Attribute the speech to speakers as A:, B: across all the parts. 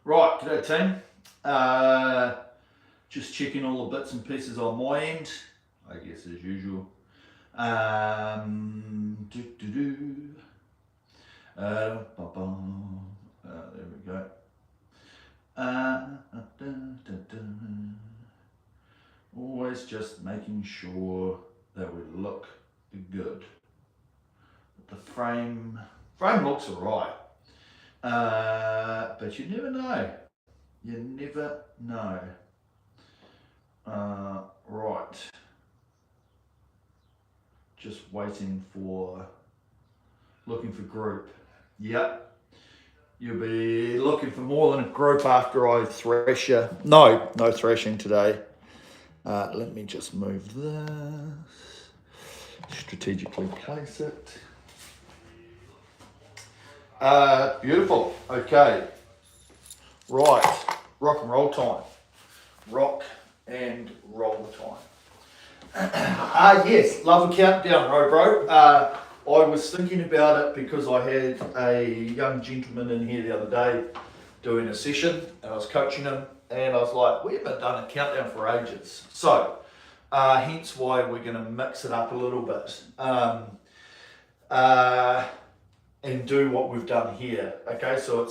A: Right, g'day team. Just checking all the bits and pieces on my end, I guess as usual. Do do do. There we go. Always just making sure that we look good. The frame looks alright. But you never know. You never know. Right. Just looking for group. Yep. You'll be looking for more than a group after I thrash you. No thrashing today. Let me just move this. Strategically place it. Beautiful. Okay. Right. Rock and roll time. Rock and roll time. Yes, love a countdown, bro. I was thinking about it because I had a young gentleman in here the other day doing a session and I was coaching him and I was like, we haven't done a countdown for ages. So, hence why we're going to mix it up a little bit. And do what we've done here. Okay, so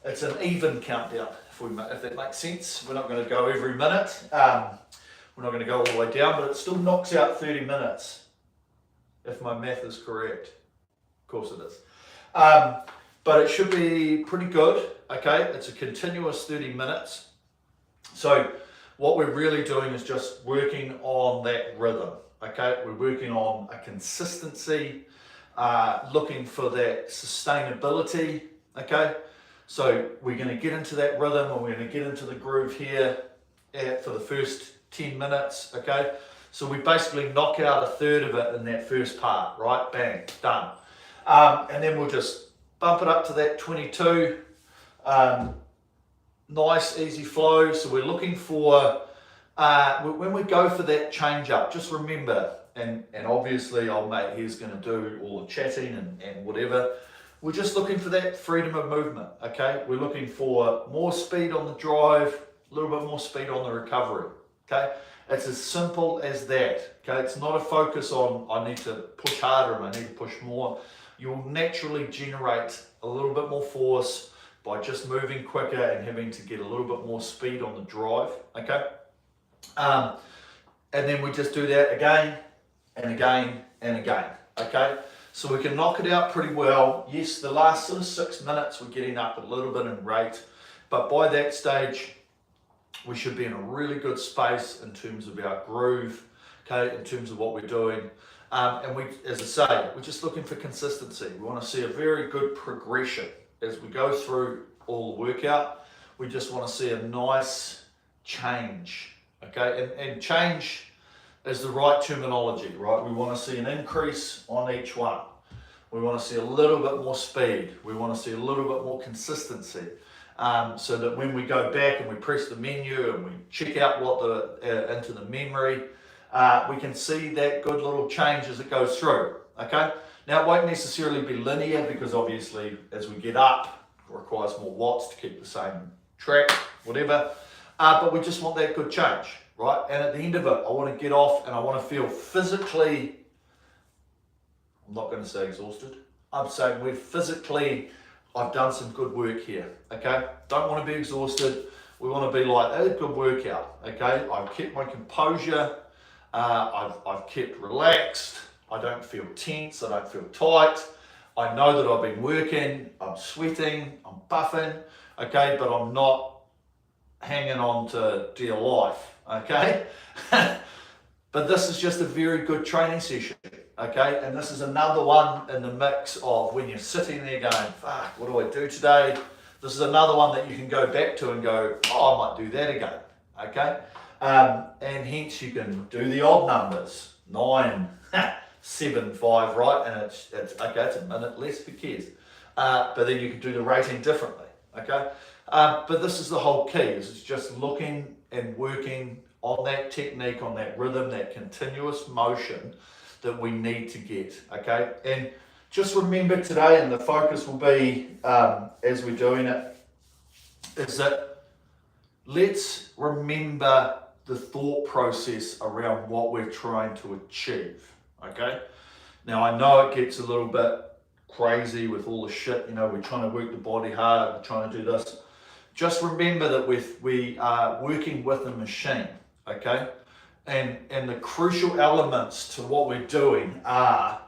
A: it's an even countdown, if that makes sense. We're not going to go every minute. We're not going to go all the way down, but it still knocks out 30 minutes, if my math is correct. Of course it is. But it should be pretty good. Okay, it's a continuous 30 minutes. So what we're really doing is just working on that rhythm. Okay, we're working on a consistency. Looking for that sustainability, okay? So we're going to get into that rhythm and we're going to get into the groove here for the first 10 minutes, okay? So we basically knock out a third of it in that first part, right? Bang, done. And then we'll just bump it up to that 22. Nice, easy flow. So we're looking for, when we go for that change up, just remember, and obviously old mate here's going to do all the chatting and whatever. We're just looking for that freedom of movement, okay? We're looking for more speed on the drive, a little bit more speed on the recovery, okay? It's as simple as that, okay? It's not a focus on I need to push harder and I need to push more. You'll naturally generate a little bit more force by just moving quicker and having to get a little bit more speed on the drive, okay? And then we just do that again, and again and again, okay? So we can knock it out pretty well. Yes, the last sort of 6 minutes we're getting up a little bit in rate, but by that stage we should be in a really good space in terms of our groove, okay, in terms of what we're doing. And we, as I say, we're just looking for consistency. We want to see a very good progression as we go through all the workout. We just want to see a nice change, okay? And change is the right terminology, right? We want to see an increase on each one. We want to see a little bit more speed. We want to see a little bit more consistency, so that when we go back and we press the menu and we check out what into the memory, we can see that good little change as it goes through, okay? Now it won't necessarily be linear because obviously as we get up, it requires more watts to keep the same track, whatever, but we just want that good change. Right, and at the end of it, I want to get off and I want to feel physically, I'm not going to say exhausted, I'm saying I've done some good work here, okay? Don't want to be exhausted, we want to be like, a good workout, okay? I've kept my composure, I've kept relaxed, I don't feel tense, I don't feel tight, I know that I've been working, I'm sweating, I'm buffing, okay, but I'm not hanging on to dear life. Okay, but this is just a very good training session, okay, and this is another one in the mix of when you're sitting there going, fuck, what do I do today? This is another one that you can go back to and go, oh, I might do that again, okay, and hence you can do the odd numbers, 9, 7, 5, right, and it's okay, it's a minute less, who cares, but then you can do the rating differently, okay. But this is the whole key, is it's just looking and working on that technique, on that rhythm, that continuous motion that we need to get, okay? And just remember today, and the focus will be, as we're doing it, is that let's remember the thought process around what we're trying to achieve, okay? Now, I know it gets a little bit crazy with all the shit, you know, we're trying to work the body hard, we're trying to do this. Just remember that we are working with a machine, okay? And the crucial elements to what we're doing are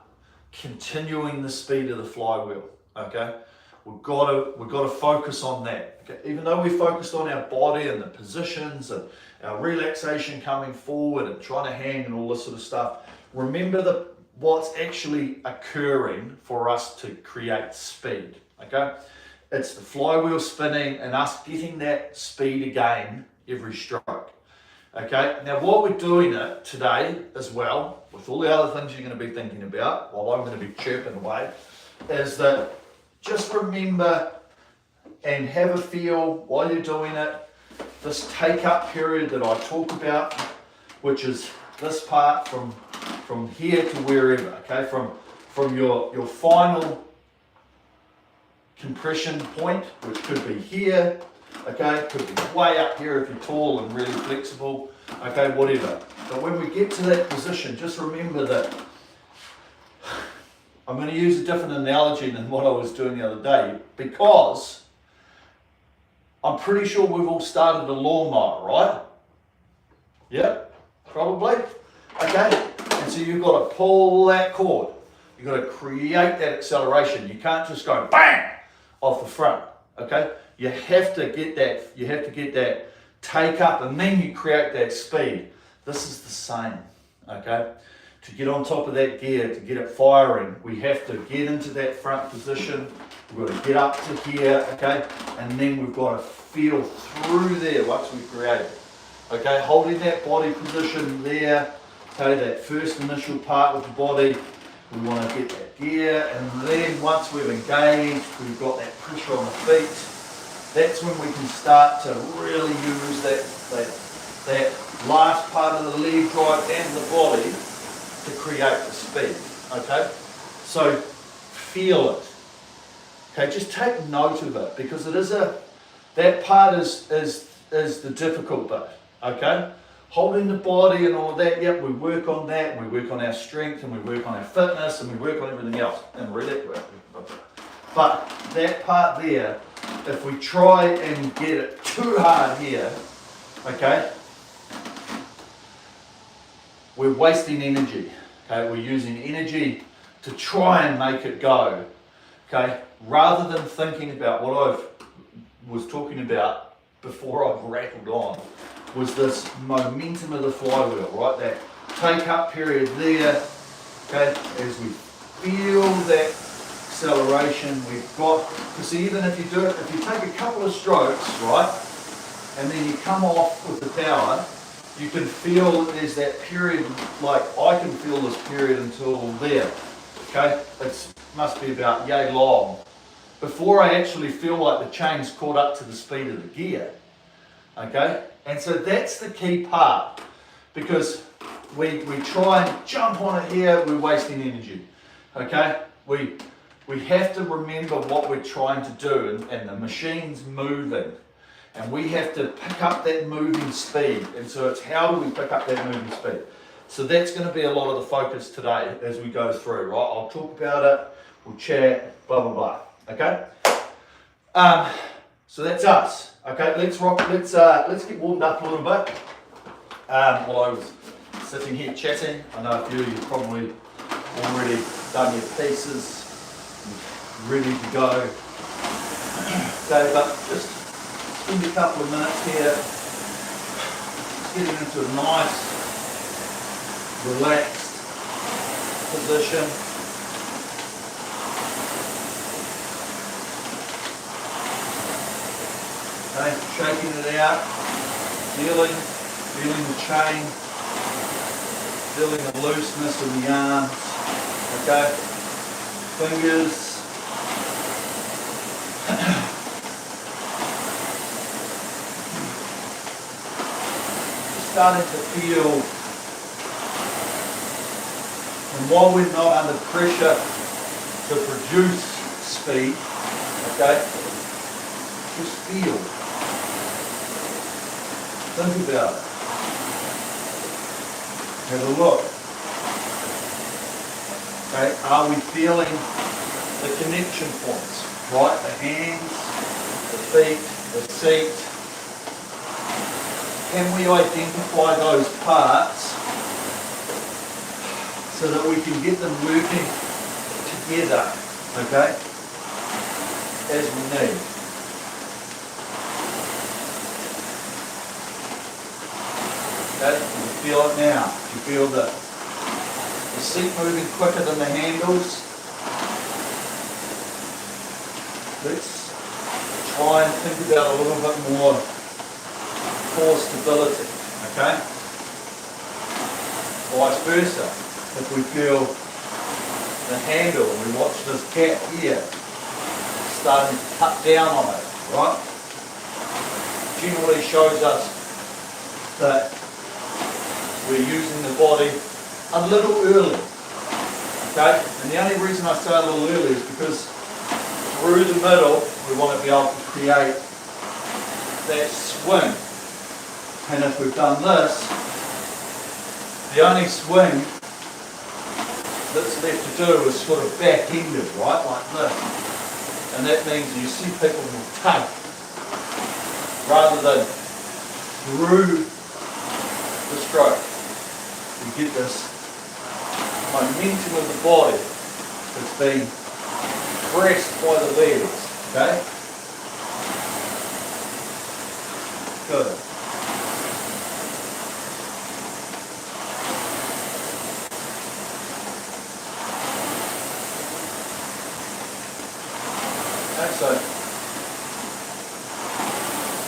A: continuing the speed of the flywheel, okay? We've got to focus on that. Okay? Even though we focused on our body and the positions and our relaxation coming forward and trying to hang and all this sort of stuff, remember what's actually occurring for us to create speed, okay? It's the flywheel spinning and us getting that speed again every stroke. Okay, now what we're doing it today as well, with all the other things you're going to be thinking about, while I'm going to be chirping away, is that just remember and have a feel while you're doing it, this take-up period that I talk about, which is this part from here to wherever, okay, from your final compression point, which could be here, okay, could be way up here if you're tall and really flexible, okay, whatever. But when we get to that position, just remember that I'm going to use a different analogy than what I was doing the other day, because I'm pretty sure we've all started a lawnmower, right? Yeah, probably. Okay, and so you've got to pull that cord. You've got to create that acceleration. You can't just go bang off the front, okay? You have to get that take up, and then you create that speed. This is the same, okay? To get on top of that gear, to get it firing, we have to get into that front position. We've got to get up to here, okay? And then we've got to feel through there once we create it, okay? Holding that body position there, okay? That first initial part with the body, we want to get that gear, and then once we've engaged, we've got that pressure on the feet. That's when we can start to really use that last part of the leg drive and the body to create the speed, okay? So feel it, okay? Just take note of it, because it is that part is the difficult bit, okay? Holding the body and all of that, yep, we work on that, we work on our strength, and we work on our fitness, and we work on everything else, and really, but that part there, if we try and get it too hard here, okay, we're wasting energy, okay? We're using energy to try and make it go, okay? Rather than thinking about what I was talking about before I've rattled on, was this momentum of the flywheel, right? That take-up period there, okay? As we feel that acceleration, we've got, because even if you do it, if you take a couple of strokes, right, and then you come off with the tower, you can feel that there's that period, like I can feel this period until there, okay? It must be about yay long before I actually feel like the chain's caught up to the speed of the gear, okay? And so that's the key part, because we try and jump on it here, we're wasting energy, okay? We have to remember what we're trying to do, and the machine's moving, and we have to pick up that moving speed. And so it's how do we pick up that moving speed? So that's going to be a lot of the focus today as we go through, right? I'll talk about it, we'll chat, blah, blah, blah, okay? So that's us, okay? Let's get warmed up a little bit. While I was sitting here chatting, I know a few of you probably already done your pieces, ready to go. Okay, but just spend a couple of minutes here, getting into a nice, relaxed position. Okay, shaking it out, feeling the chain, feeling the looseness in the arms. Okay, fingers. Starting to feel, and while we're not under pressure to produce speed, okay, just feel. Think about it. Have a look. Okay, are we feeling the connection points? Right, the hands, the feet, the seat. Can we identify those parts so that we can get them working together, okay, as we need? Okay, you feel it now. You feel the seat moving quicker than the handles. Let's try and think about a little bit more core stability, okay? Vice versa. If we feel the handle, we watch this gap here, starting to cut down on it, right? Generally shows us that we're using the body a little early, okay? And the only reason I say a little early is because through the middle, we want to be able to create that swing. And if we've done this, the only swing that's left to do is sort of back-ended, right, like this. And that means you see people will take rather than through the stroke. You get this momentum of the body that's being pressed by the legs, okay? Good. Okay, so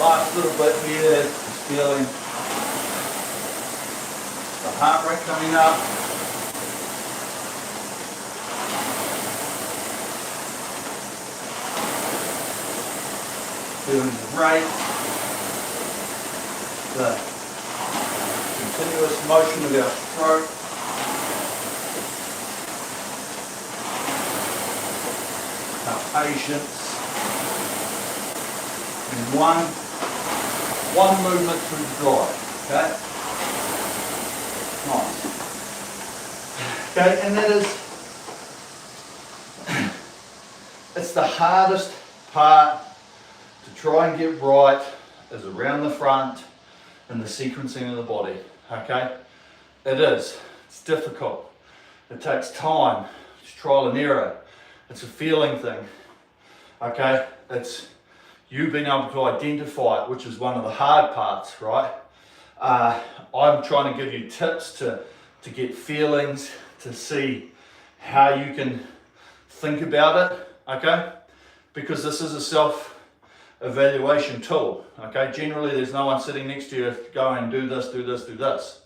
A: last little bit here is feeling the heart rate coming up. Feeling the rate, the continuous motion of our stroke. Our patience. And one movement through the drive, okay? Nice. Okay, and that is, it's the hardest part to try and get right is around the front and the sequencing of the body, okay? It is, it's difficult. It takes time, it's trial and error. It's a feeling thing, okay? It's you being able to identify it, which is one of the hard parts, right? I'm trying to give you tips to get feelings, to see how you can think about it, okay? Because this is a self-evaluation tool, okay? Generally, there's no one sitting next to you going, do this, do this, do this,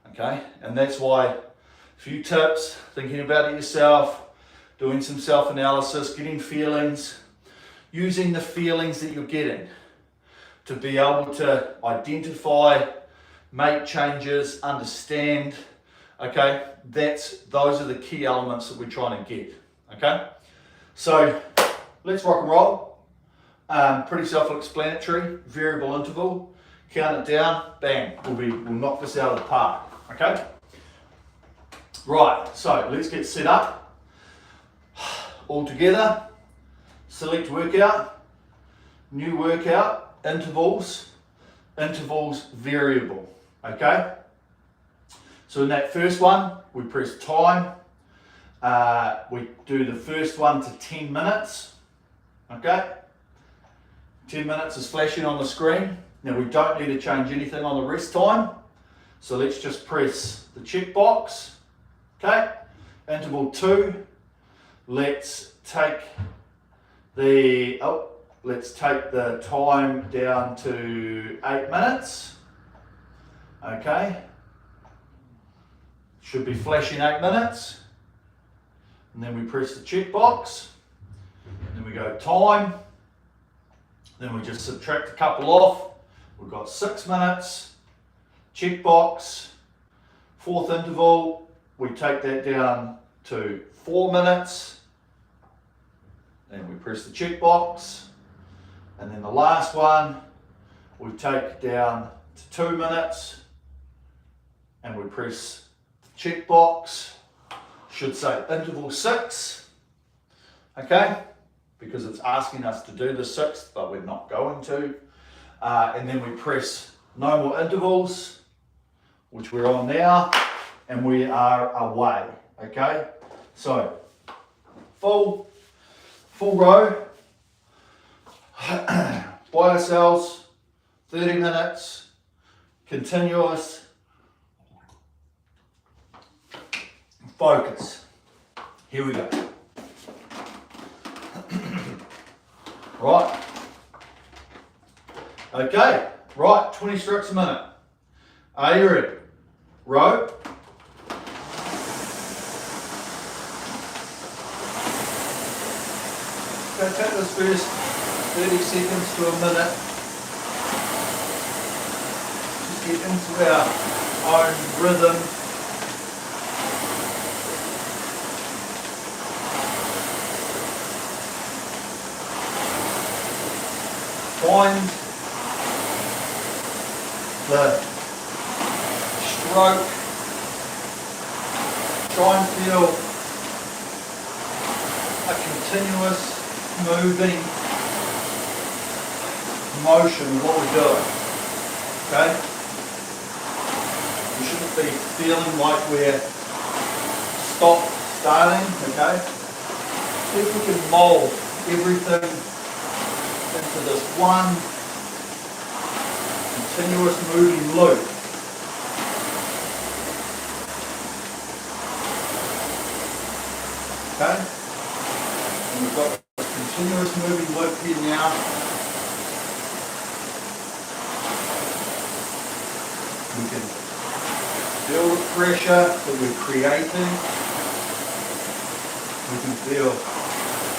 A: okay? And that's why a few tips, thinking about it yourself, doing some self-analysis, getting feelings, using the feelings that you're getting to be able to identify, make changes, understand, okay? Those are the key elements that we're trying to get, okay? So let's rock and roll. Pretty self-explanatory, variable interval, count it down, bang, we'll knock this out of the park, okay? Right, so let's get set up. All together, select workout, new workout, intervals variable, okay? So in that first one, we press time, we do the first one to 10 minutes, okay? 10 minutes is flashing on the screen. Now we don't need to change anything on the rest time, so let's just press the check box, okay? Interval 2. Let's take the time down to 8 minutes. Okay. Should be flashing 8 minutes. And then we press the check box. Then we go time. Then we just subtract a couple off. We've got 6 minutes. Check box. Fourth interval, we take that down to 4 minutes. Then we press the check box. And then the last one, we take down to 2 minutes, and we press the check box. Should say interval 6, okay, because it's asking us to do the 6th, but we're not going to. And then we press no more intervals, which we're on now, and we are away, okay? So, full row, by ourselves, 30 minutes, continuous, focus. Here we go. Right. Okay, right, 20 strokes a minute. Are you ready? Row. Okay, take this first 30 seconds to a minute. Just get into our own rhythm. Find the stroke. Try and feel a continuous moving motion of what we're doing. Okay? We shouldn't be feeling like we're starting. Okay? See if we can mold everything into this one continuous moving loop. Okay? And we've got this continuous moving loop here now. We can feel the pressure that we're creating. We can feel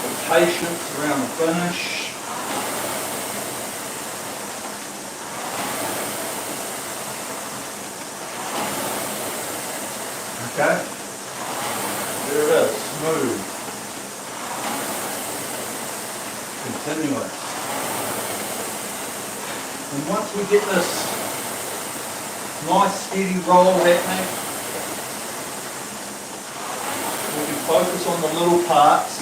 A: the patience around the finish. Okay, there it is, smooth, continuous. And once we get this nice steady roll happening, we can focus on the little parts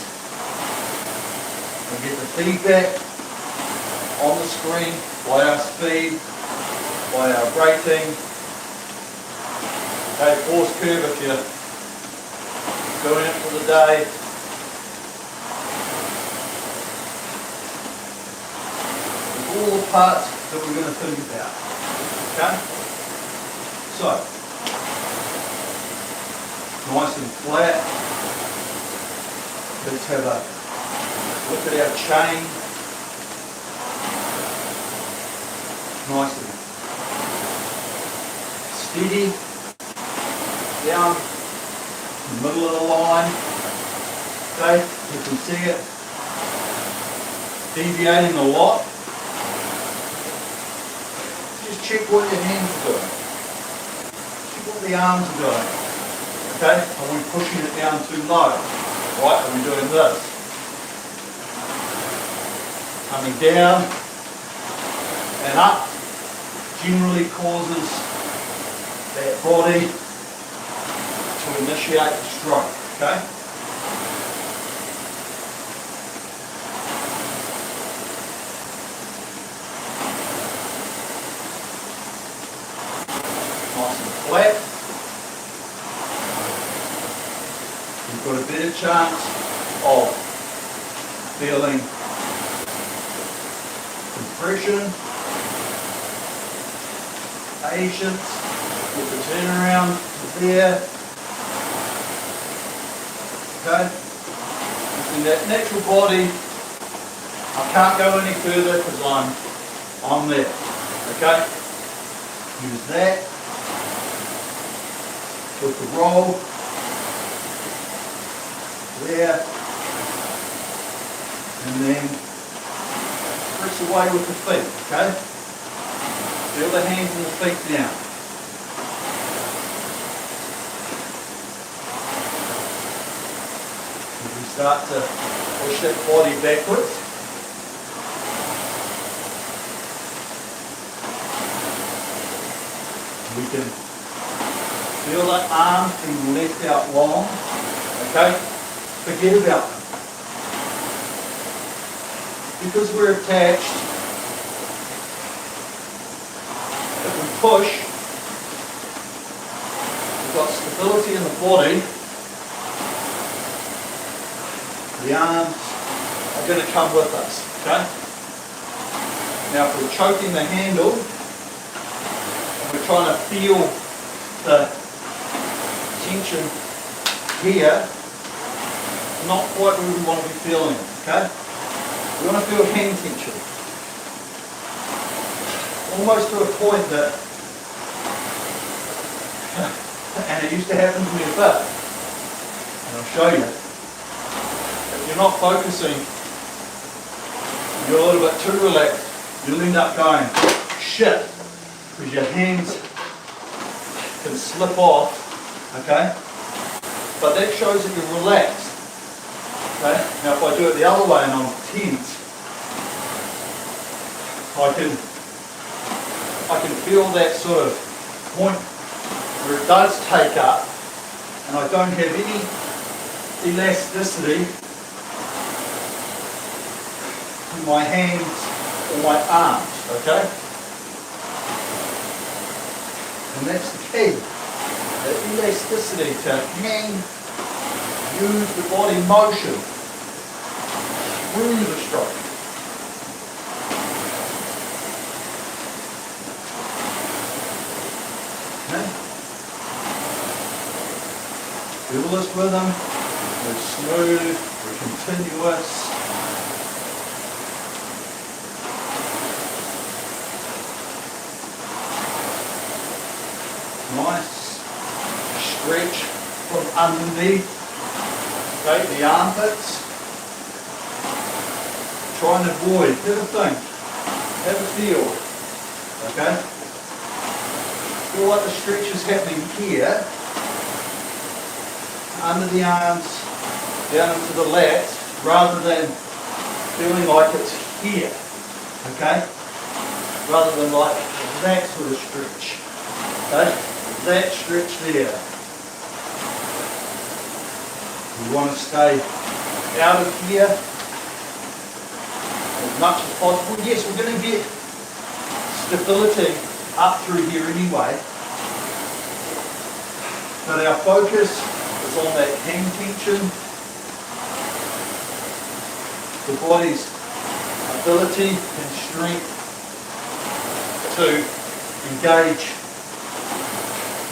A: and get the feedback on the screen by our speed, by our braking. Okay, force curve if you're going it for the day. There's all the parts that we're going to think about. Okay? So, nice and flat. Let's have a look at our chain. Nice and steady. Down the middle of the line. Okay, you can see it deviating a lot. Just check what your hands are doing. Check what the arms are doing. Okay, are we pushing it down too low? Right, are we doing this? Coming down and up generally causes that body to initiate the stroke, okay? Nice and flat. You've got a better chance of feeling compression, patience with the turnaround there. Okay, in that natural body, I can't go any further because I'm there. Okay, use that with the roll there, and then press away with the feet. Okay, feel the hands and the feet down. Start to push that body backwards. We can feel the arms being left out long. Okay? Forget about them. Because we're attached, if we push, we've got stability in the body, the arms are going to come with us. Okay? Now if we're choking the handle, and we're trying to feel the tension here, not quite where we want to be feeling, okay? We want to feel hand tension. Almost to a point that, and it used to happen to me a bit, and I'll show you. If you're not focusing, you're a little bit too relaxed, you'll end up going, shit, because your hands can slip off, okay? But that shows that you're relaxed. Okay? Now if I do it the other way and I'm tense, I can feel that sort of point where it does take up and I don't have any elasticity in my hands or my arms, okay? And that's the key, the elasticity to hang, use the body motion through the stroke. Okay? Feel this rhythm, we're smooth, we're continuous. Nice stretch from underneath, okay, the armpits. Try and avoid, have a think, have a feel, okay? Feel like the stretch is happening here, under the arms, down into the lats, rather than feeling like it's here, okay? Rather than like that sort of stretch, okay? That stretch there. We want to stay out of here as much as possible. Yes, we're going to get stability up through here anyway, but our focus is on that hand tension, the body's ability and strength to engage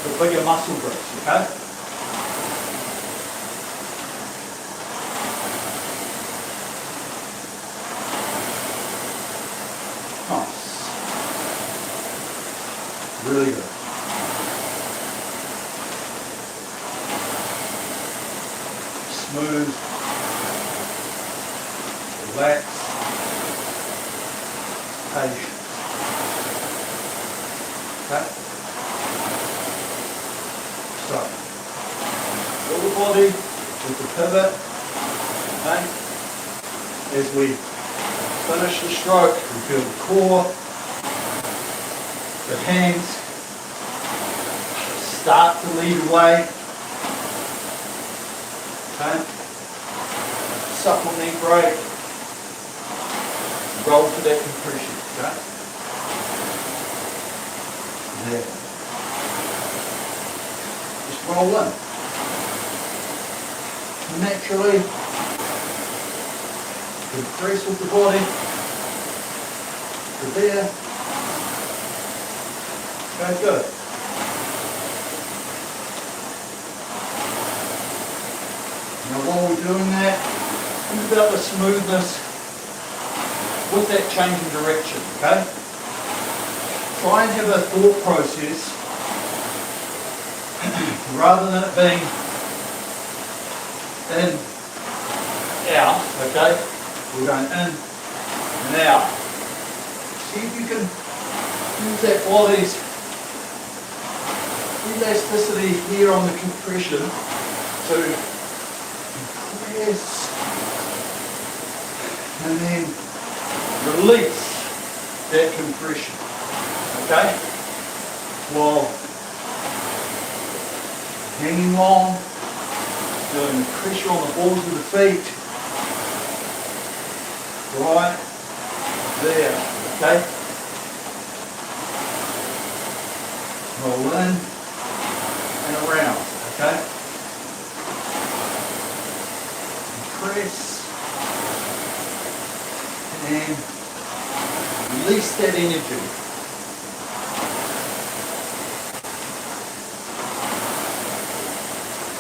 A: the bigger muscle groups, okay? Nice. Really good. Smooth. Relax. Patient. Okay? So, feel the body with the pivot, okay? As we finish the stroke, we feel the core, the hands start to lead away, okay? Supple knee break, roll to that compression, okay? There. Roll in. Naturally, compress with the body to there. Okay, good. Now while we're doing that, think about the smoothness with that change in direction, okay? Try and have a thought process rather than it being in, out, okay? We're going in and out. See if you can use that body's elasticity here on the compression to compress and then release that compression, okay? While hanging long, feeling the pressure on the balls of the feet, right there, okay? Roll in and around, okay? Press and release that energy.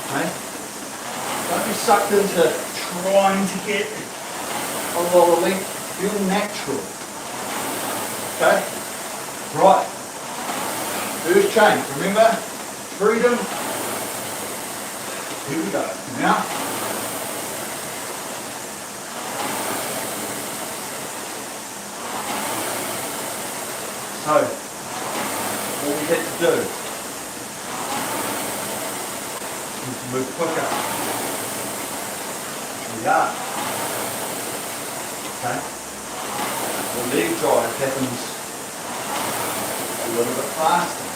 A: Okay? Don't be sucked into trying to get a lot of length. Feel natural. Okay? Right. First change. Remember? Freedom. Here we go. Now. So, all we had to do is move quicker. We are. Okay? The leg drive happens a little bit faster.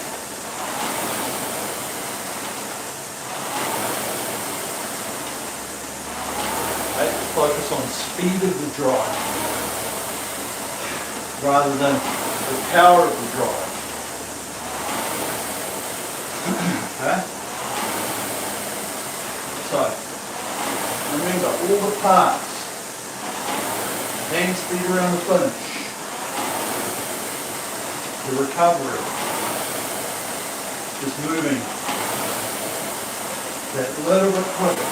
A: Okay? Focus on speed of the drive rather than the power of the drive. Okay? So, remember all the parts. Hand speed around the finish. The recovery. Just moving that little bit quicker.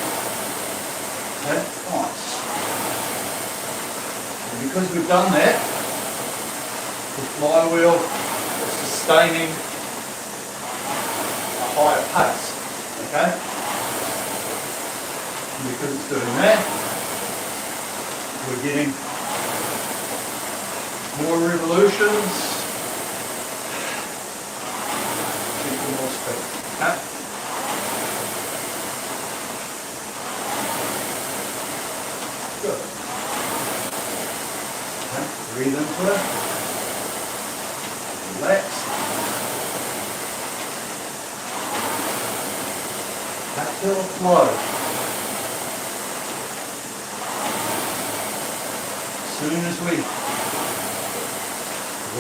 A: Okay? Nice. And because we've done that, the flywheel is sustaining a higher pace. Okay? And because it's doing that, we're getting more revolutions, equal more speed. Okay? Good. Okay? Breathe into it. Relax. Feel the flow. As soon as we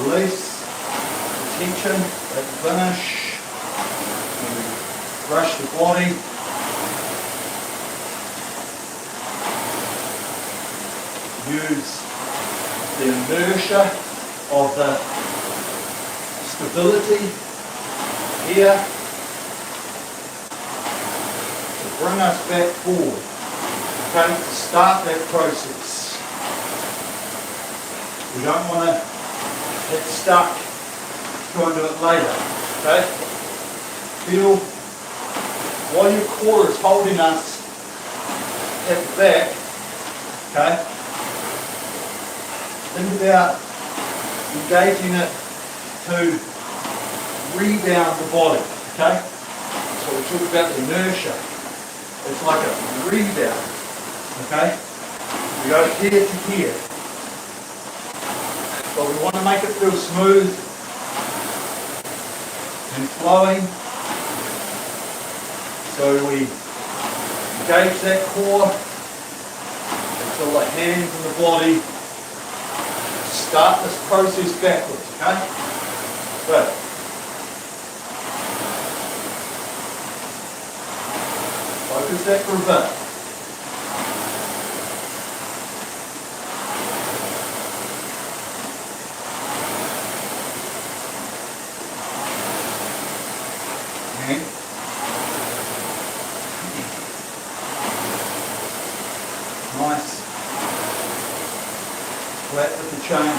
A: release the tension at the finish, when we brush the body, use the inertia of the stability here to bring us back forward, okay, to start that process. We don't want to get stuck trying to do it later, okay? Feel while your core is holding us at the back, okay? Think about engaging it to rebound the body, okay? So we talk about the inertia. It's like a rebound, okay? We go here to here. But we want to make it feel smooth and flowing. So we engage that core until the hands and the body start this process backwards, okay? Good. Focus that for a bit. And nice. Flat with the chain.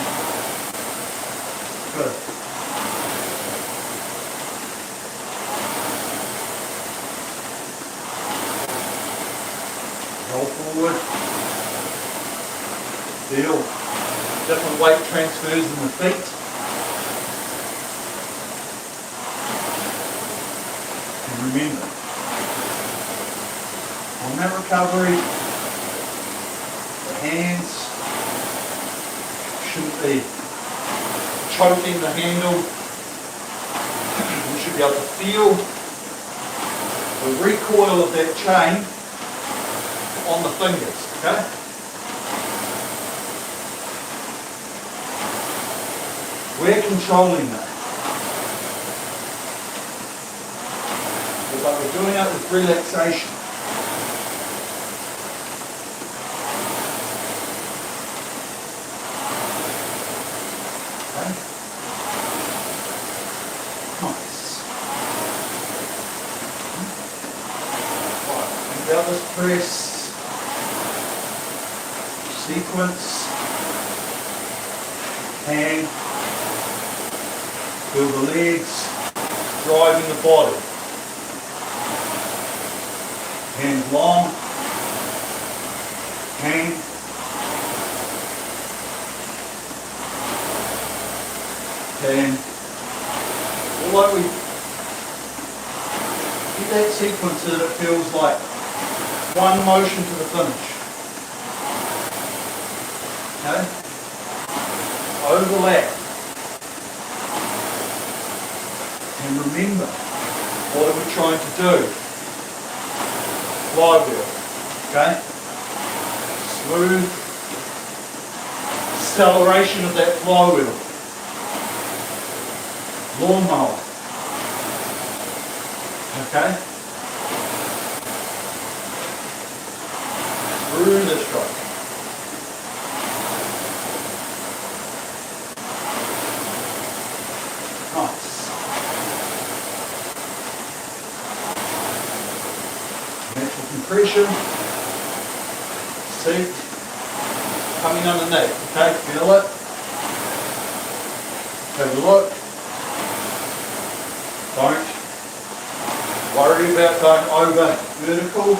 A: Good. Roll forward. Feel different weight transfers in the feet. And remember, on that recovery, the hands shouldn't be choking the handle. You should be able to feel the the recoil of that chain on the fingers, okay? We're controlling that. But we're doing it with relaxation. Okay? Nice. Right, think about this press. Sequence. Hand. Feel the legs driving the body. Hand long. Hand. And like we get that sequence so that it feels like one motion to the finish. Okay? Overlap. And remember, what are we trying to do? Flywheel. Okay? Smooth acceleration of that flywheel. Lawnmower. Okay? Through the stroke. Nice. Natural compression. See? Coming underneath. Okay? Feel it? Have a look. Don't worry about going over vertical.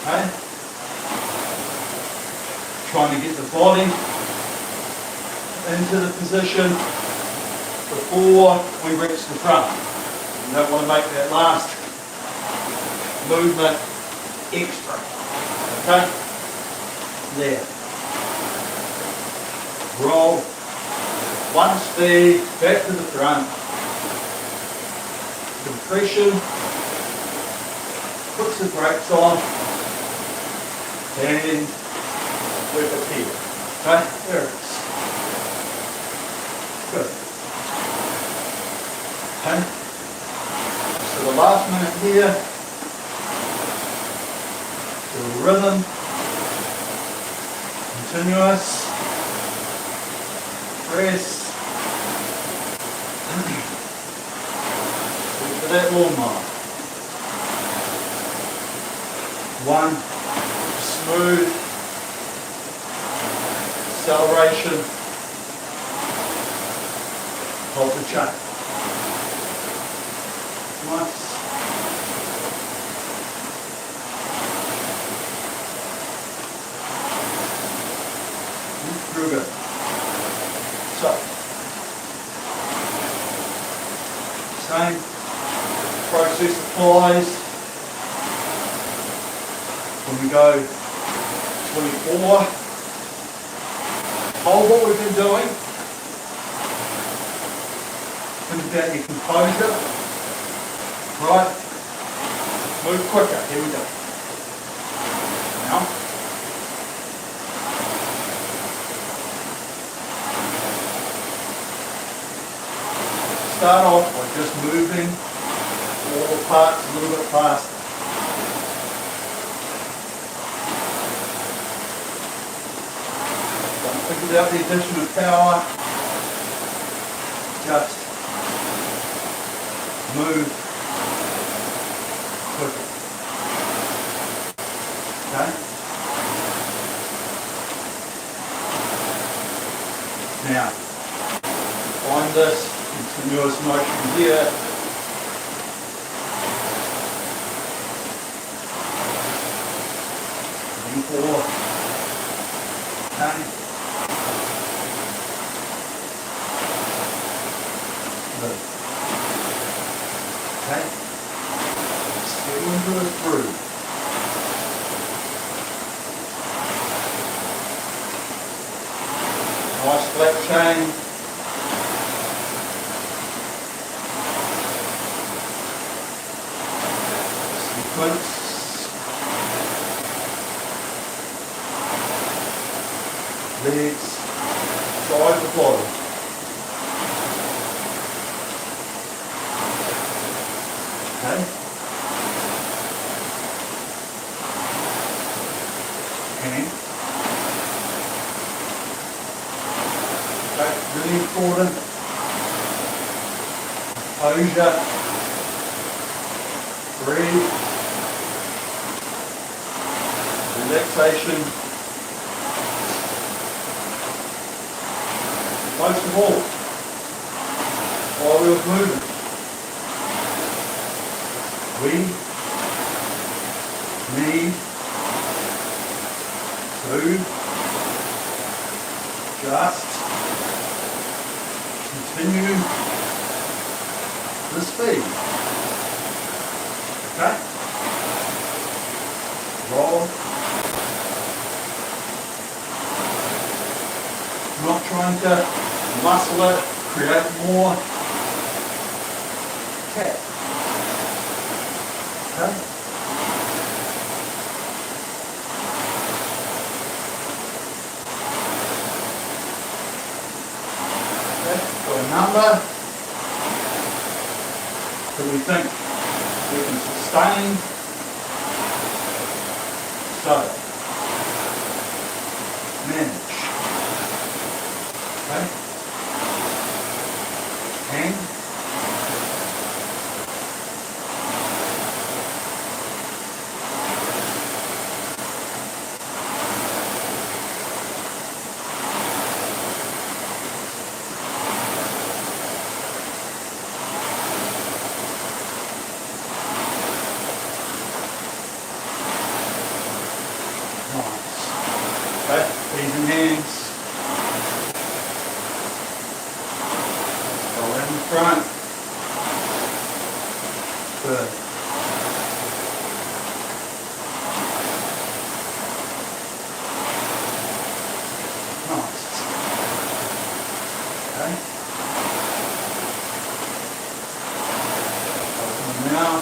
A: Okay? Trying to get the body into the position before we reach the front. You don't want to make that last movement extra. Okay? There. Roll. One speed, back to the front. Compression, puts the brakes on, and with it here. Okay, there it is. Good. Okay, so the last minute here, the rhythm, continuous, press, that lawnmower. One, smooth acceleration of the chain. Nice. Real good. So, same process applies when we go 24. Hold what we've been doing. Think about your composure. Right. Move quicker. Here we go. Now. Start off by just moving all the parts a little bit faster. Don't think about the addition of power. Just move quicker. Okay? Now, find this continuous motion here. Four. Okay. Good. Okay. Still into a groove. Nice flat chain. sequence. Legs, side to bottom. Okay. And okay, really important. Composure. Breathe. Relaxation. Most of all, while we were moving, we need to just continue the speed. Okay? Roll. Not trying to muscle it, create more tap. Okay? Okay, got a number that we think we can sustain. So, manage. Okay? And nice. Okay, knees and hands. Front. Good. Nice. Okay. Open now.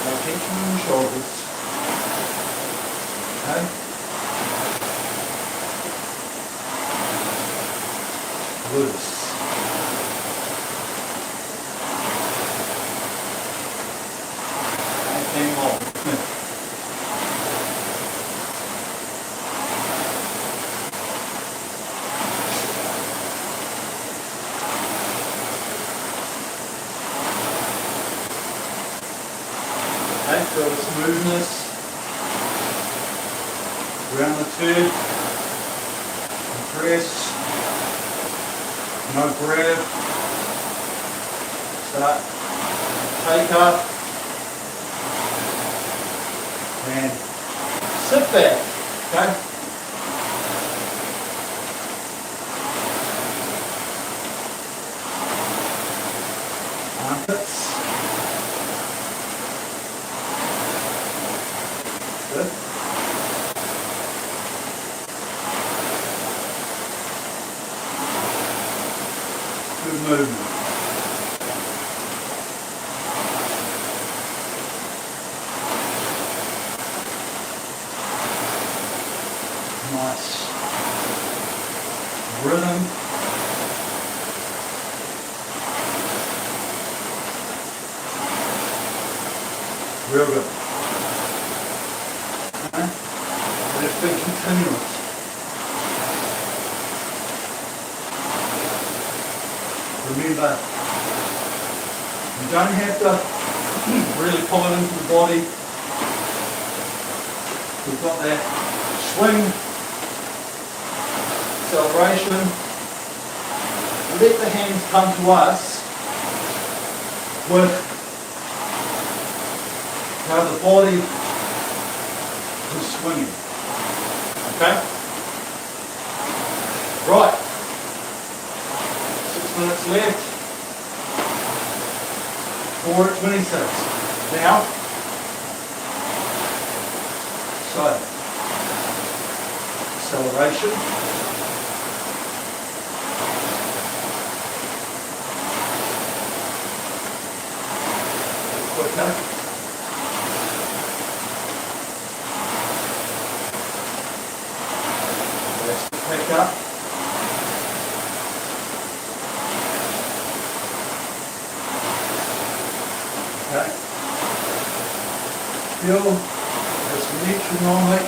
A: No tension in the shoulders. Okay. Loose. And more. Okay, feel the smoothness around the turn. Press. No grab, start, take up, and sit back, okay? Armpits, good. Good movement. Nice. Rhythm. Real good. Okay. Let it be continuous. Remember, you don't have to really pull it into the body. We've got that swing, acceleration. Let the hands come to us with how the body is swinging. Okay? Right. 6 minutes left. 4 at 26. Now, so, acceleration. quicker. Let's pick up. Okay. Feel this metronomic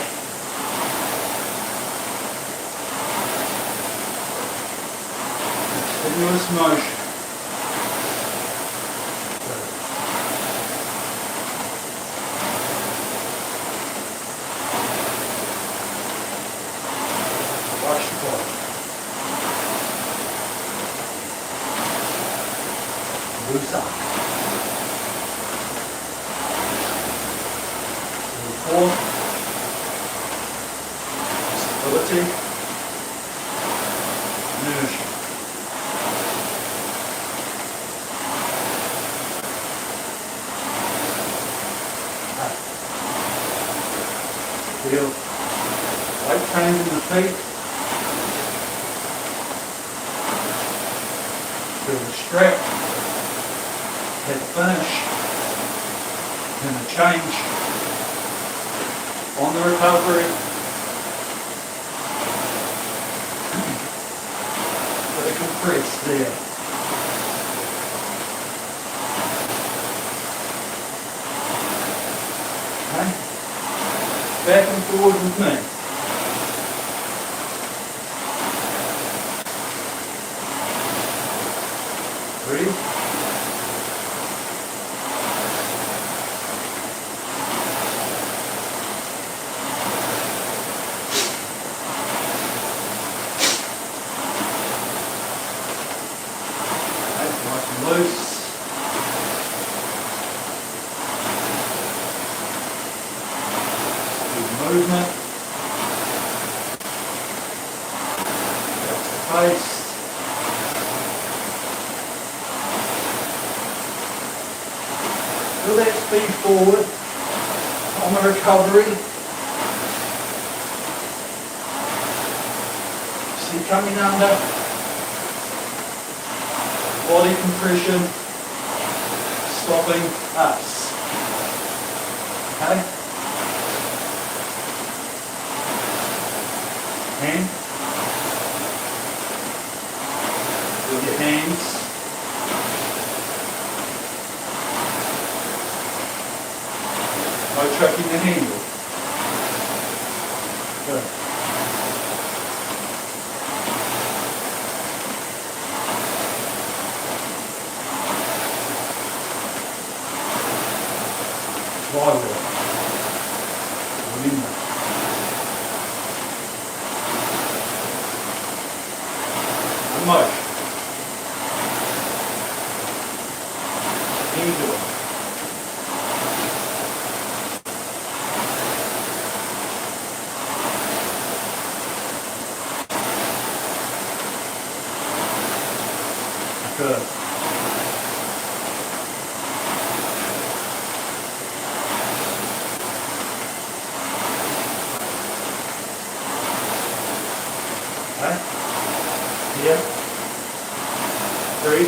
A: continuous motion. Watch the ball. Loose up. Forward. Stability. Inertia. Feel weight change in the feet. Feel the strap at the finish and the change on the recovery. Let it compress there. Okay. Back and forward with me. Breathe. Nice and loose. Movement. That's the face. Feel that speed forward on the recovery. See coming under. Body compression. Stopping us. Okay? Hand. With your hands. No choking the handle. Good. Flywheel. Remember. Motion. Into it. Good. Okay. Here. 3.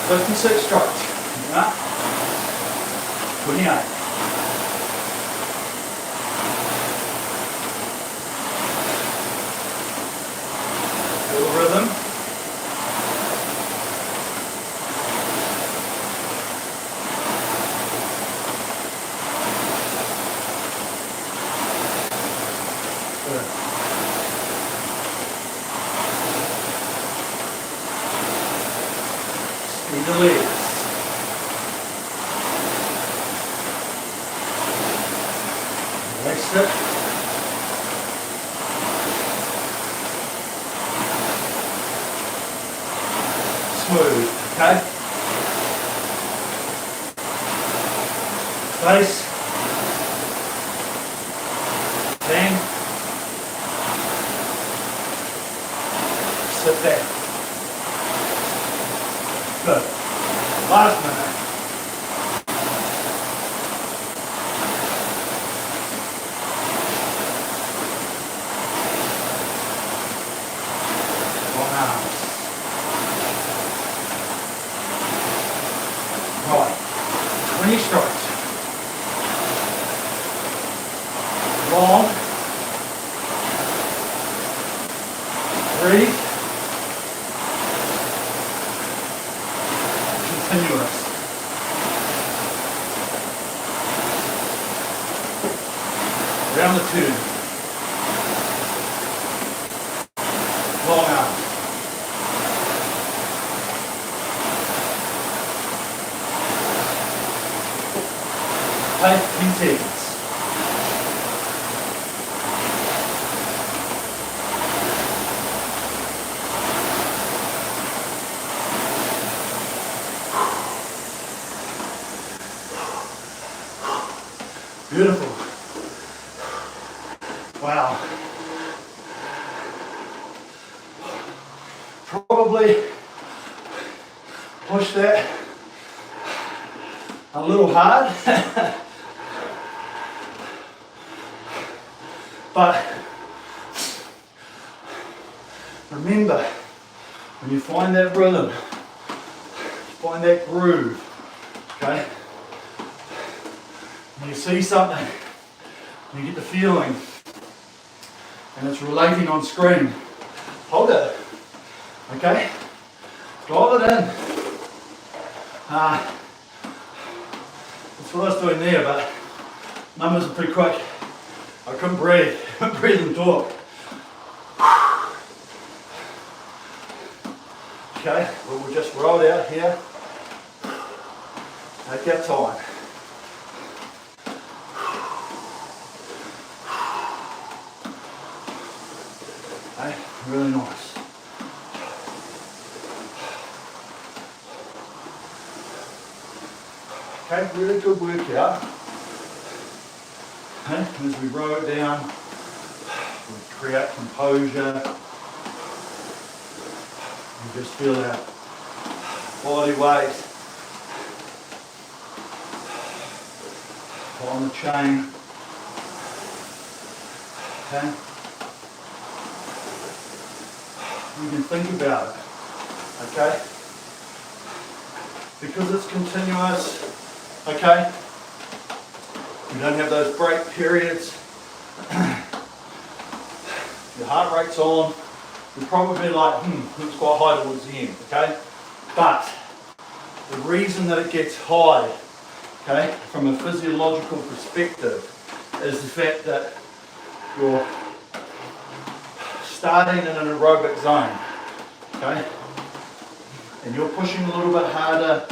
A: 56 strokes. Yeah. 28. Little rhythm. Good. Speed the legs. Rest it. Smooth, okay? Face. Bang. Sit down. Good. Last minute. Long arms. Around the turn. Long arms. Take 10 seconds. Beautiful. Wow. Probably push that a little hard. But remember, when you find that rhythm, find that groove, okay? And you see something, you get the feeling, and it's relating on screen, hold it, okay? Drive it in. That's what I was doing there, but numbers are pretty quick. I couldn't breathe and talk. Okay, well, we'll just roll it out here. Take our time. Okay, really nice. Okay, really good workout. Okay, as we roll it down, we create composure. You just feel our body weight on the chain. Okay. You can think about it. Okay. Because it's continuous. Okay. You don't have those break periods. Your heart rate's on. You're probably like, it's quite high towards the end, okay? But the reason that it gets high, okay, from a physiological perspective, is the fact that you're starting in an aerobic zone, okay? And you're pushing a little bit harder,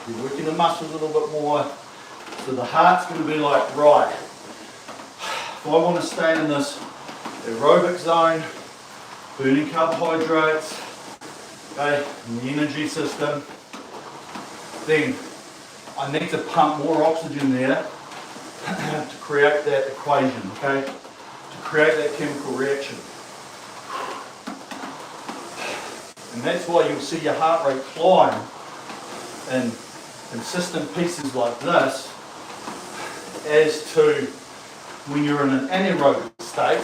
A: you're working the muscles a little bit more, so the heart's going to be like, right, if I want to stay in this aerobic zone, burning carbohydrates, okay, in the energy system, then I need to pump more oxygen there to create that equation, okay, to create that chemical reaction. And that's why you'll see your heart rate climb in consistent pieces like this, as to when you're in an anaerobic state,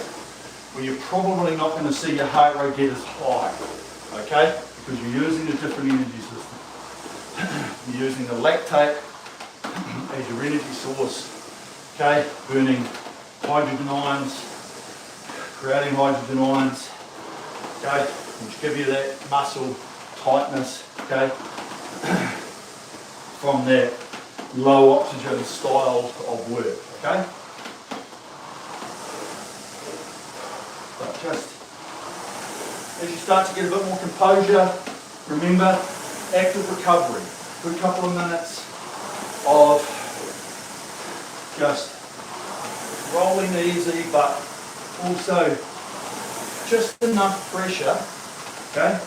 A: where you're probably not going to see your heart rate get as high, okay? Because you're using a different energy system. You're using the lactate as your energy source, okay? Burning hydrogen ions, creating hydrogen ions, okay? Which give you that muscle tightness, okay? From that low oxygen style of work, okay? But just as you start to get a bit more composure, remember, active recovery. Good couple of minutes of just rolling easy, but also just enough pressure, okay?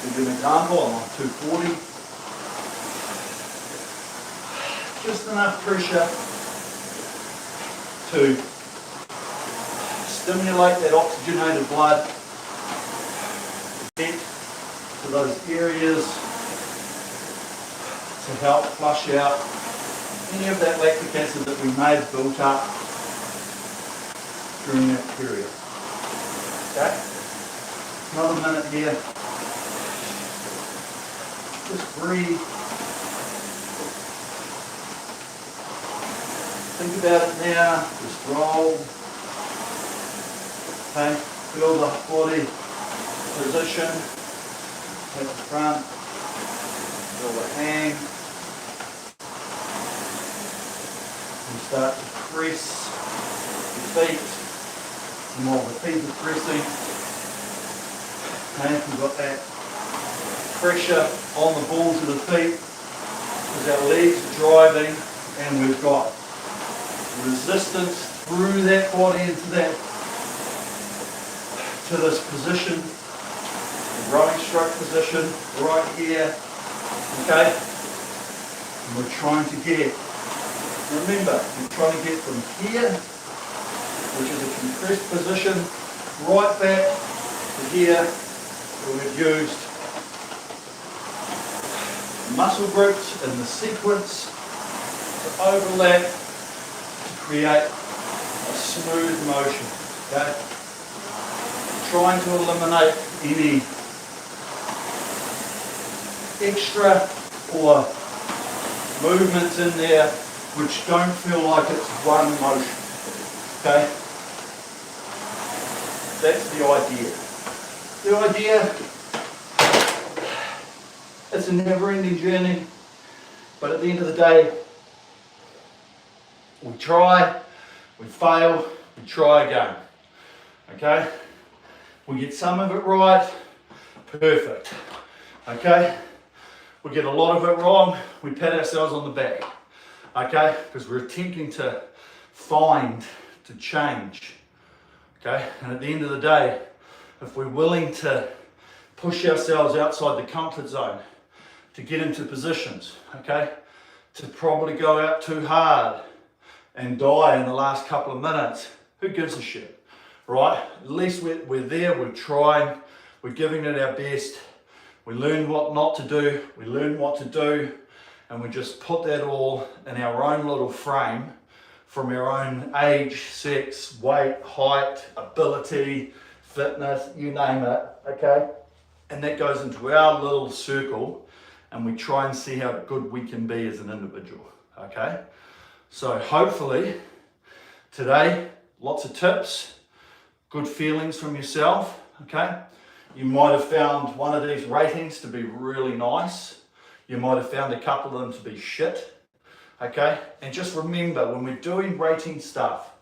A: To give you an example, I'm on 240. Just enough pressure to stimulate that oxygenated blood, get to those areas to help flush out any of that lactic acid that we may have built up during that period. Okay? Another minute here. Just breathe. Think about it now, just roll. Okay, feel the body position. Take the front, feel the hand. You start to press
B: feet, some more repeated pressing. Okay, we've got that pressure on the balls of the feet because our legs are driving, and we've got resistance through that body into this position, the rowing stroke position right here. Okay, and we're trying to get, remember, we're trying to get from here, which is a compressed position, right back to here, where we've used muscle groups in the sequence to overlap to create a smooth motion. Okay, trying to eliminate any extra or movements in there which don't feel like it's one motion. Okay? That's the idea. The idea, it's a never-ending journey, but at the end of the day, we try, we fail, we try again. Okay? We get some of it right, perfect. Okay? We get a lot of it wrong, we pat ourselves on the back. Okay? Because we're attempting to change. Okay? And at the end of the day, if we're willing to push ourselves outside the comfort zone, to get into positions, okay, to probably go out too hard and die in the last couple of minutes, who gives a shit, right? At least we're there, we're trying, we're giving it our best, we learn what not to do, we learn what to do, and we just put that all in our own little frame from our own age, sex, weight, height, ability, fitness, you name it, okay? And that goes into our little circle, and we try and see how good we can be as an individual, okay? So hopefully today, lots of tips, good feelings from yourself, okay? You might have found one of these ratings to be really nice. You might have found a couple of them to be shit, okay? And just remember, when we're doing rating stuff,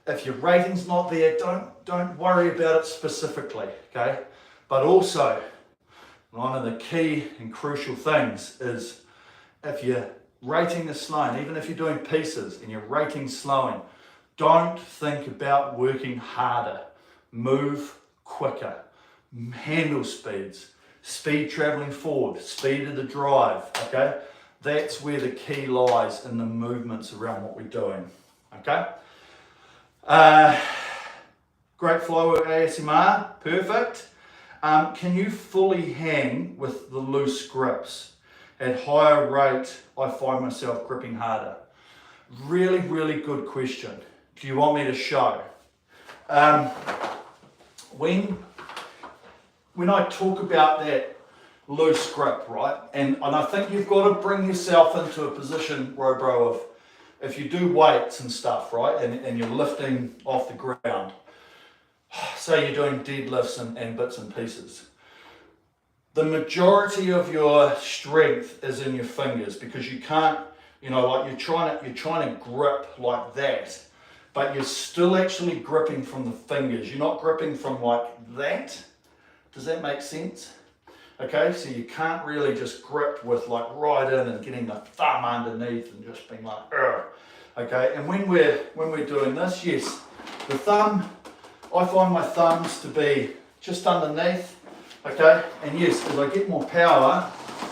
B: if your rating's not there, don't worry about it specifically, okay? But also, one of the key and crucial things is if your rating is slowing, even if you're doing pieces and your rating's slowing, don't think about working harder. Move quicker. Handle speeds. Speed traveling forward. Speed of the drive, okay? That's where the key lies in the movements around what we're doing, okay? Great flow with ASMR, perfect. Can you fully hang with the loose grips? At higher rate, I find myself gripping harder. Really, really good question. Do you want me to show? When I talk about that loose grip, right, and I think you've got to bring yourself into a position, Robro, of if you do weights and stuff, right, and you're lifting off the ground, say you're doing deadlifts and bits and pieces, the majority of your strength is in your fingers because you can't, like you're trying to grip like that, but you're still actually gripping from the fingers. You're not gripping from like that. Does that make sense? Okay, so you can't really just grip with like right in and getting the thumb underneath and just being like, ugh. Okay, and when we're doing this, yes, the thumb, I find my thumbs to be just underneath, okay, and yes, as I get more power,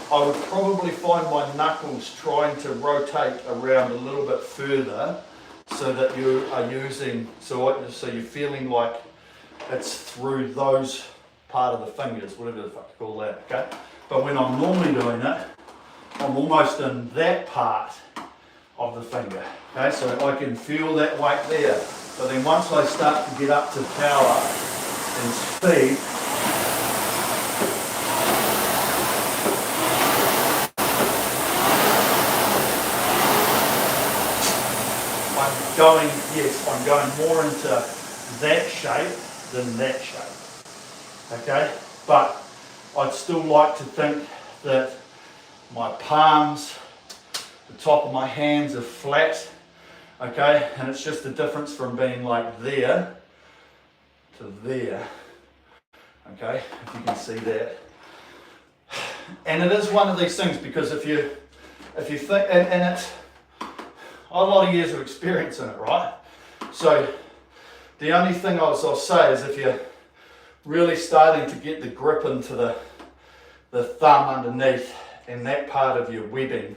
B: I would probably find my knuckles trying to rotate around a little bit further so that you are using, so you're feeling like it's through those part of the fingers, whatever the fuck you call that, okay? But when I'm normally doing it, I'm almost in that part of the finger, okay? So I can feel that weight there. But then once I start to get up to power and speed, I'm going more into that shape than that shape, okay? But I'd still like to think that my palms, the top of my hands are flat, okay? And it's just the difference from being like there to there, okay? If you can see that. And it is one of these things, because if you think, and it's a lot of years of experience in it, right? So the only thing I'll say is, if you're really starting to get the grip into the thumb underneath and that part of your webbing,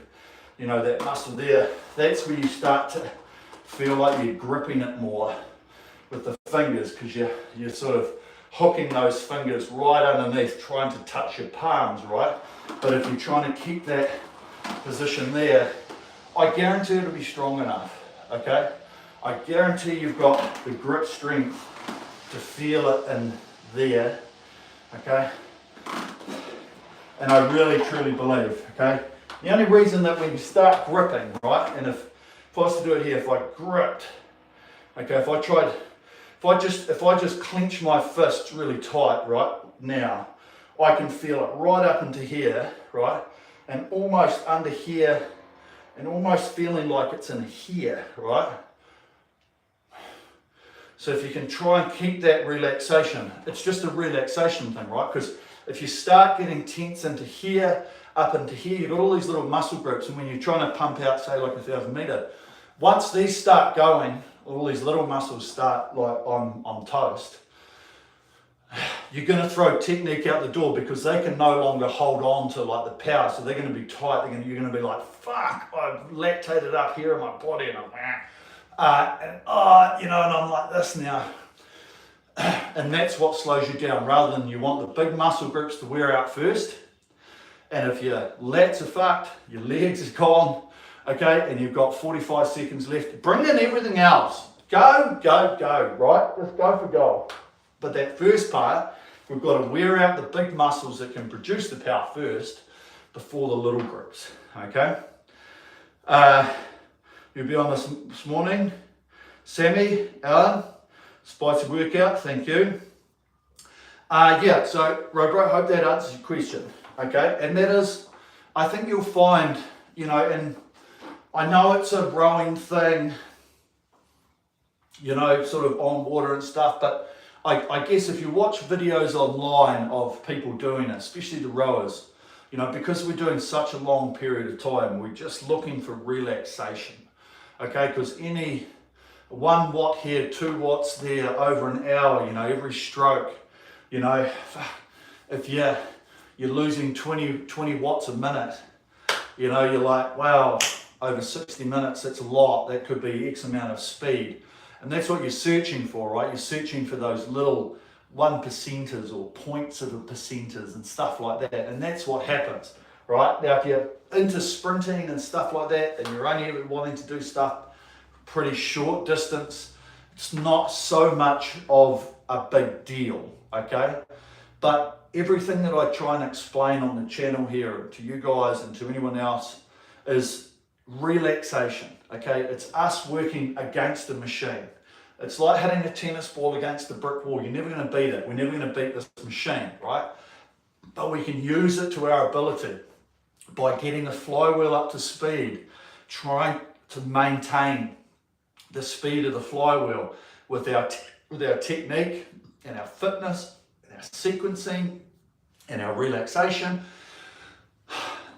B: you know, that muscle there, that's where you start to feel like you're gripping it more with the fingers, because you're sort of hooking those fingers right underneath, trying to touch your palms, right? But if you're trying to keep that position there, I guarantee it'll be strong enough, okay? I guarantee you've got the grip strength to feel it in there, okay? And I really truly believe, okay? The only reason that when you start gripping, right, and if I was to do it here, if I gripped, okay, if I just clench my fists really tight right now, I can feel it right up into here, right, and almost under here, and almost feeling like it's in here, right? So if you can try and keep that relaxation, it's just a relaxation thing, right? Because if you start getting tense into here, up into here, you've got all these little muscle groups, and when you're trying to pump out, say, like 1,000 meter, once these start going, all these little muscles start like on toast, you're going to throw technique out the door, because they can no longer hold on to like the power. So they're going to be tight. You're going to be like, fuck, I've lactated up here in my body, and I'm, you know, and I'm like this now. And that's what slows you down, rather than you want the big muscle groups to wear out first. And if your lats are fucked, your legs is gone, okay, and you've got 45 seconds left, bring in everything else. Go, right? Let's go for goal. But that first part, we've got to wear out the big muscles that can produce the power first before the little groups, okay? You'll be on this morning. Sammy, Alan, spicy workout, thank you. Yeah, so Robro, hope that answers your question, okay? And that is, I think you'll find, you know, and I know it's a rowing thing, you know, sort of on water and stuff, but I guess if you watch videos online of people doing it, especially the rowers, you know, because we're doing such a long period of time, we're just looking for relaxation, okay? Because any 1 watt here, 2 watts there, over an hour, you know, every stroke, you know, if you're losing 20 watts a minute, you know, you're like, wow, over 60 minutes, that's a lot. That could be X amount of speed. And that's what you're searching for, right? You're searching for those little 1%ers or points of a percenters and stuff like that. And that's what happens, right? Now, if you're into sprinting and stuff like that, and you're only wanting to do stuff pretty short distance, it's not so much of a big deal, okay? But everything that I try and explain on the channel here to you guys and to anyone else is relaxation, okay? It's us working against the machine. It's like hitting a tennis ball against the brick wall. You're never going to beat it. We're never going to beat this machine, right? But we can use it to our ability by getting the flywheel up to speed, trying to maintain the speed of the flywheel with our technique and our fitness and our sequencing and our relaxation.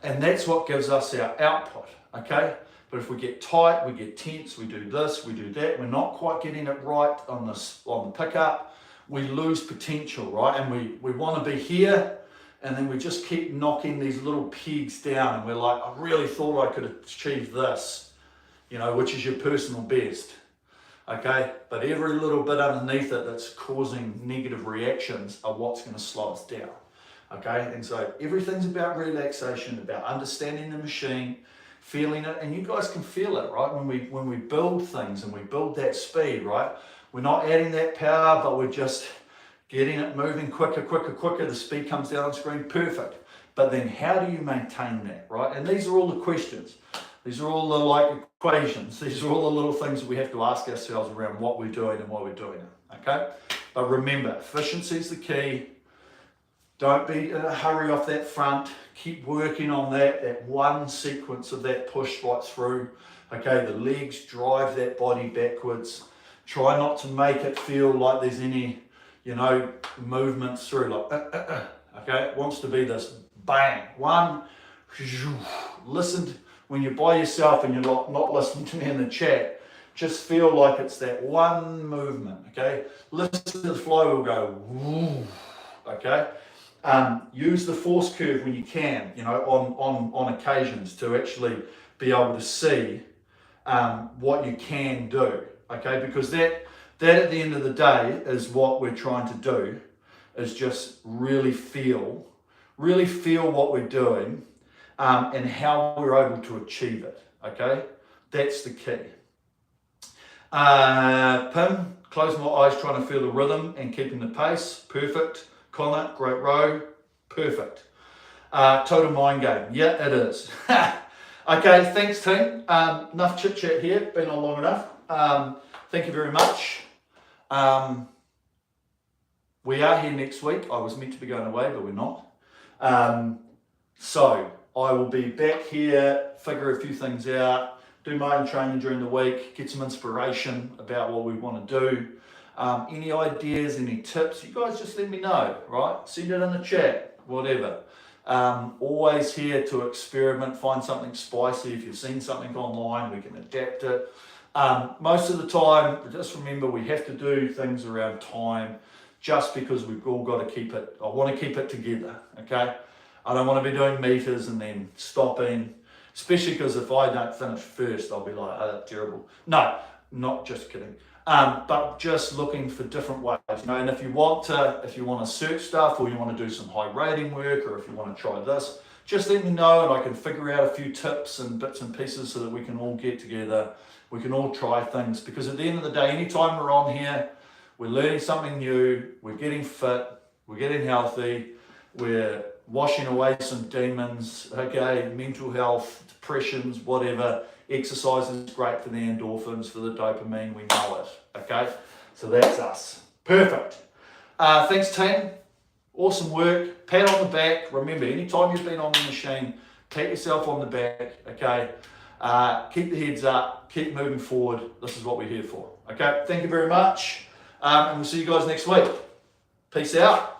B: And that's what gives us our output, okay? But if we get tight, we get tense, we do this, we do that, we're not quite getting it right on the pickup, we lose potential, right? And we want to be here, and then we just keep knocking these little pegs down, and we're like, I really thought I could achieve this, you know, which is your personal best, okay? But every little bit underneath it that's causing negative reactions are what's going to slow us down, okay? And so everything's about relaxation, about understanding the machine, feeling it, and you guys can feel it, right? When we build things and we build that speed, right? We're not adding that power, but we're just getting it moving quicker. The speed comes down on screen, perfect. But then how do you maintain that, right? And these are all the questions. These are all the like equations. These are all the little things that we have to ask ourselves around what we're doing and why we're doing it, okay? But remember, efficiency is the key. Don't be in a hurry off that front. Keep working on that one sequence of that push right through Okay, the legs drive that body backwards. Try not to make it feel like there's any, movements through, like, okay? It wants to be this bang. One, listen, when you're by yourself and you're not listening to me in the chat, just feel like it's that one movement, okay? Listen to the flow, will go, woo, okay? Use the force curve when you can, on occasions to actually be able to see what you can do, okay? Because that at the end of the day is what we're trying to do, is just really feel what we're doing and how we're able to achieve it, okay? That's the key. Pim, close my eyes trying to feel the rhythm and keeping the pace. Perfect. Connor, great row. Perfect. Total mind game. Yeah, it is. Okay, thanks team. Enough chit chat here. Been on long enough. Thank you very much. We are here next week. I was meant to be going away, but we're not. So I will be back here, figure a few things out, do my own training during the week, get some inspiration about what we want to do. Any ideas, any tips, you guys just let me know, right? Send it in the chat, whatever. Always here to experiment, find something spicy. If you've seen something online, we can adapt it. Most of the time, just remember we have to do things around time, just because we've all got to keep it, I want to keep it together, okay? I don't want to be doing meters and then stopping, especially because if I don't finish first, I'll be like, oh, that's terrible. No, not just kidding. But just looking for different ways, and if you want to search stuff, or you want to do some high rating work, or if you want to try this, just let me know and I can figure out a few tips and bits and pieces so that we can all get together, we can all try things, because at the end of the day, anytime we're on here, we're learning something new, we're getting fit, we're getting healthy, we're washing away some demons, okay, mental health, depressions, whatever. Exercise is great for the endorphins, for the dopamine, we know it, okay? So that's us. Perfect. Thanks team, awesome work, pat on the back. Remember, anytime you've been on the machine, pat yourself on the back, okay? Keep the heads up, keep moving forward. This is what we're here for, okay? Thank you very much. And we'll see you guys next week. Peace out.